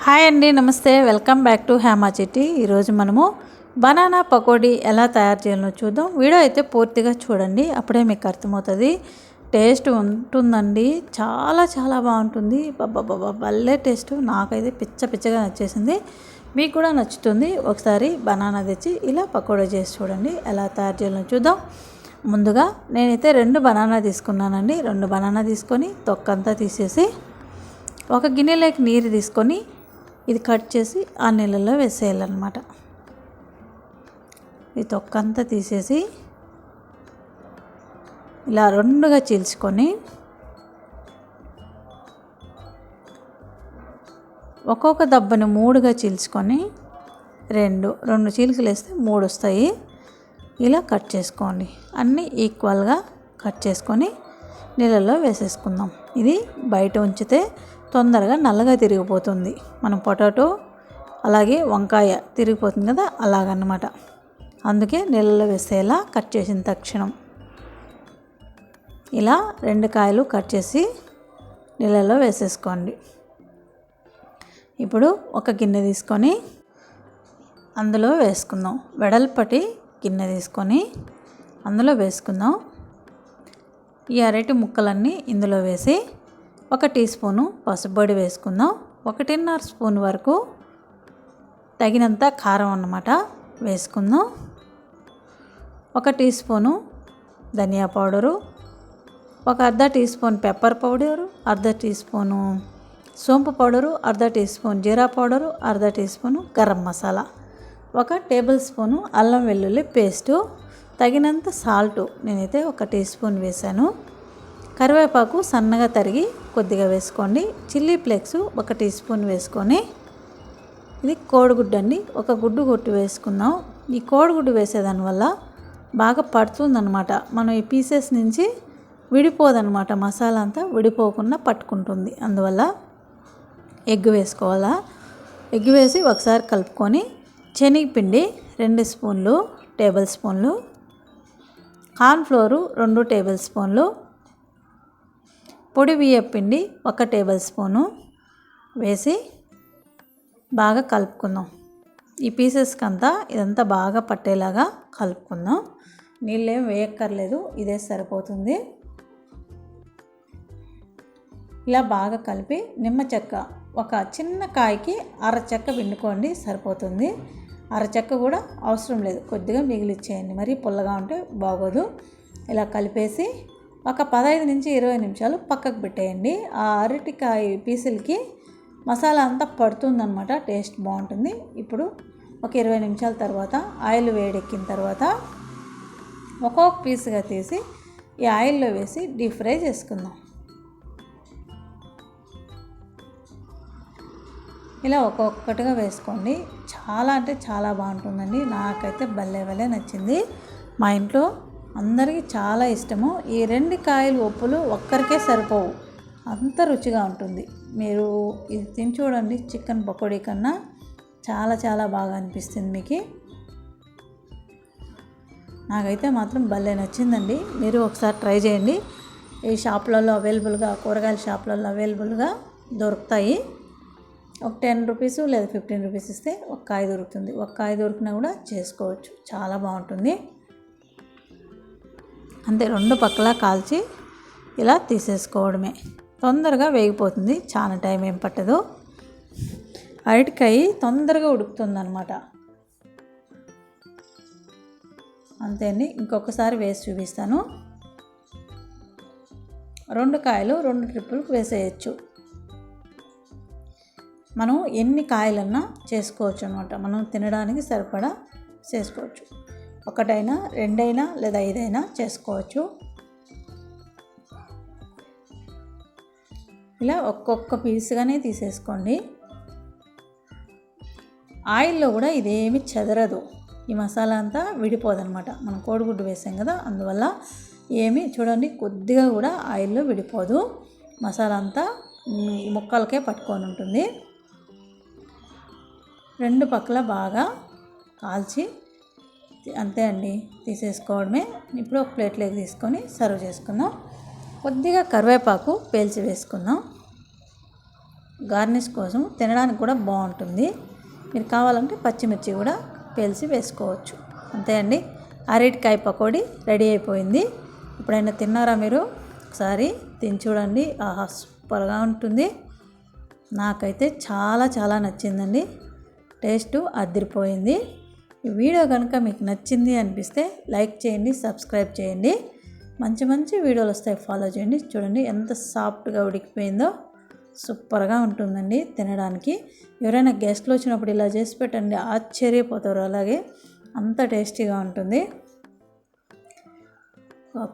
Hi అండి, నమస్తే. Welcome back to Hema చిట్టి. ఈరోజు మనము బనానా పకోడీ ఎలా తయారు చేయాలో చూద్దాం. వీడియో అయితే పూర్తిగా చూడండి, అప్పుడే మీకు అర్థమవుతుంది. టేస్ట్ ఉంటుందండి, చాలా చాలా బాగుంటుంది. బాబా భలే టేస్ట్. నాకైతే పిచ్చగా నచ్చేసింది, మీకు కూడా నచ్చుతుంది. ఒకసారి బనానా తెచ్చి ఇలా పకోడీ చేసి చూడండి. ఎలా తయారు చేయాలో చూద్దాం. ముందుగా నేనైతే 2 బనానా తీసుకున్నానండి. 2 బనానా తీసుకొని తొక్కంతా తీసేసి ఒక గిన్నెలోకి నీరు తీసుకొని ఇది కట్ చేసి ఆ నీళ్ళల్లో వేసేయాలన్నమాట. ఈ తొక్కంతా తీసేసి ఇలా 2గా చీల్చుకొని ఒక్కొక్క దబ్బని 3గా చీల్చుకొని 2 చీలికలు వేస్తే 3 వస్తాయి. ఇలా కట్ చేసుకోండి. అన్నీ ఈక్వల్గా కట్ చేసుకొని నీళ్ళల్లో వేసేసుకుందాం. ఇది బయట ఉంచితే తొందరగా నల్లగా తిరిగిపోతుంది. మనం పొటాటో అలాగే వంకాయ తిరిగిపోతుంది కదా, అలాగన్నమాట. అందుకే నీళ్ళలో వేసేలా కట్ చేసిన తక్షణం ఇలా 2 కాయలు కట్ చేసి నీళ్ళలో వేసేసుకోండి. ఇప్పుడు ఒక గిన్నె తీసుకొని అందులో వేసుకుందాం. వెడల్పటి గిన్నె తీసుకొని అందులో వేసుకుందాం. ఈ అరటి ముక్కలన్నీ ఇందులో వేసి 1 టీ స్పూను పసుపు పొడి వేసుకుందాం. 1.5 స్పూన్ వరకు తగినంత కారం అన్నమాట వేసుకుందాం. 1 టీ స్పూను ధనియా పౌడరు, 1/2 టీ స్పూన్ పెప్పర్ పౌడరు, 1/2 టీ స్పూను సోంపు పౌడరు, 1/2 టీ స్పూన్ జీరా powder, 1/2 teaspoon garam masala, 1 tablespoon అల్లం వెల్లుల్లి పేస్టు, తగినంత సాల్టు నేనైతే 1 టీ స్పూన్ వేసాను. కరివేపాకు సన్నగా తరిగి కొద్దిగా వేసుకోండి. చిల్లీ ఫ్లేక్స్ 1 టీ స్పూన్ వేసుకొని, ఇది కోడిగుడ్డు అండి, 1 గుడ్డు కొట్టి వేసుకుందాం. ఈ కోడిగుడ్డు వేసేదానివల్ల బాగా పడుతుందన్నమాట. మనం ఈ పీసెస్ నుంచి విడిపోదన్నమాట. మసాలా అంతా విడిపోకుండా పట్టుకుంటుంది. అందువల్ల ఎగ్ వేసుకోవాలా. ఎగ్ వేసి ఒకసారి కలుపుకొని శనగపిండి 2 స్పూన్లు టేబుల్ స్పూన్లు, కార్న్ఫ్లోరు 2 టేబుల్ స్పూన్లు, పొడి బియ్యం పిండి 1 టేబుల్ స్పూను వేసి బాగా కలుపుకుందాం. ఈ పీసెస్కి అంతా ఇదంతా బాగా పట్టేలాగా కలుపుకుందాం. నీళ్ళేం వేయక్కర్లేదు, ఇదే సరిపోతుంది. ఇలా బాగా కలిపి నిమ్మ చెక్క, ఒక చిన్న కాయకి 1/2 చెక్క పిండుకోండి, సరిపోతుంది. 1/2 చెక్క కూడా అవసరం లేదు, కొద్దిగా మిగిలిచ్చేయండి, మరీ పుల్లగా ఉంటే బాగోదు. ఇలా కలిపేసి ఒక 15 నుంచి 20 నిమిషాలు పక్కకు పెట్టేయండి. ఆ అరటికాయ పీసులకి మసాలా అంతా పడుతుందన్నమాట, టేస్ట్ బాగుంటుంది. ఇప్పుడు ఒక 20 నిమిషాల తర్వాత ఆయిల్ వేడెక్కిన తర్వాత ఒక్కొక్క పీసుగా తీసి ఈ ఆయిల్లో వేసి డీప్ ఫ్రై చేసుకుందాం. ఇలా ఒక్కొక్కటిగా వేసుకోండి. చాలా అంటే చాలా బాగుంటుందండి. నాకైతే భలే నచ్చింది. మా ఇంట్లో అందరికీ చాలా ఇష్టము. ఈ 2 కాయలు ఒప్పులు ఒక్కరికే సరిపోవు, అంత రుచిగా ఉంటుంది. మీరు ఇది తిని చూడండి, చికెన్ పకోడీ కన్నా చాలా చాలా బాగా అనిపిస్తుంది మీకు. నాకైతే మాత్రం భలే నచ్చిందండి. మీరు ఒకసారి ట్రై చేయండి. ఈ షాప్లలో అవైలబుల్గా, కూరగాయల షాప్లలో అవైలబుల్గా దొరుకుతాయి. ఒక 10 రూపీస్ లేదా 15 రూపీస్ ఇస్తే 1 కాయ దొరుకుతుంది. 1 కాయ దొరికినా కూడా చేసుకోవచ్చు, చాలా బాగుంటుంది. అంతే, 2 పక్కలా కాల్చి ఇలా తీసేసుకోవడమే. తొందరగా వేగిపోతుంది, చాలా టైం ఏం పట్టదు. అరటికాయ తొందరగా ఉడుకుతుంది అన్నమాట. అంతే అండి. ఇంకొకసారి వేసి చూపిస్తాను. 2 కాయలు 2 ట్రిప్పులకు వేసేయచ్చు. మనం ఎన్ని కాయలన్నా చేసుకోవచ్చు అన్నమాట. మనం తినడానికి సరిపడా చేసుకోవచ్చు. 1 అయినా 2 అయినా లేదా 5 అయినా చేసుకోవచ్చు. ఇలా ఒక్కొక్క పీస్గానే తీసేసుకోండి. ఆయిల్లో కూడా ఇదేమి చెదరదు, ఈ మసాలా అంతా విడిపోదన్నమాట. మనం కోడిగుడ్డు వేసాం కదా, అందువల్ల ఏమి చూడండి, కొద్దిగా కూడా ఆయిల్లో విడిపోదు. మసాలా అంతా ఈ ముక్కలకే పట్టుకొని ఉంటుంది. 2 పక్కల బాగా కాల్చి అంతే అండి, తీసేసుకోవడమే. ఇప్పుడు ఒక ప్లేట్లోకి తీసుకొని సర్వ్ చేసుకుందాం. కొద్దిగా కరివేపాకు పేల్చి వేసుకుందాం. గార్నిష్ కోసం తినడానికి కూడా బాగుంటుంది. మీరు కావాలంటే పచ్చిమిర్చి కూడా పేల్చి వేసుకోవచ్చు. అంతే అండి, అరటికాయ పకోడీ రెడీ అయిపోయింది. ఎప్పుడైనా తిన్నారా మీరు? ఒకసారి తిని చూడండి. ఆహా, సూపర్గా ఉంటుంది. నాకైతే చాలా చాలా నచ్చిందండి. టేస్ట్ అదిరిపోయింది. ఈ వీడియో కనుక మీకు నచ్చింది అనిపిస్తే లైక్ చేయండి, సబ్స్క్రైబ్ చేయండి. మంచి మంచి వీడియోలు వస్తాయి, ఫాలో చేయండి. చూడండి ఎంత సాఫ్ట్గా ఉడికిపోయిందో, సూపర్గా ఉంటుందండి తినడానికి. ఎవరైనా గెస్ట్లు వచ్చినప్పుడు ఇలా చేసి పెట్టండి, ఆశ్చర్యపోతారు. అలాగే అంత టేస్టీగా ఉంటుంది.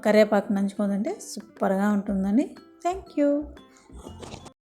కరివేపాకు నంచుకోదంటే సూపర్గా ఉంటుందండి. Thank you.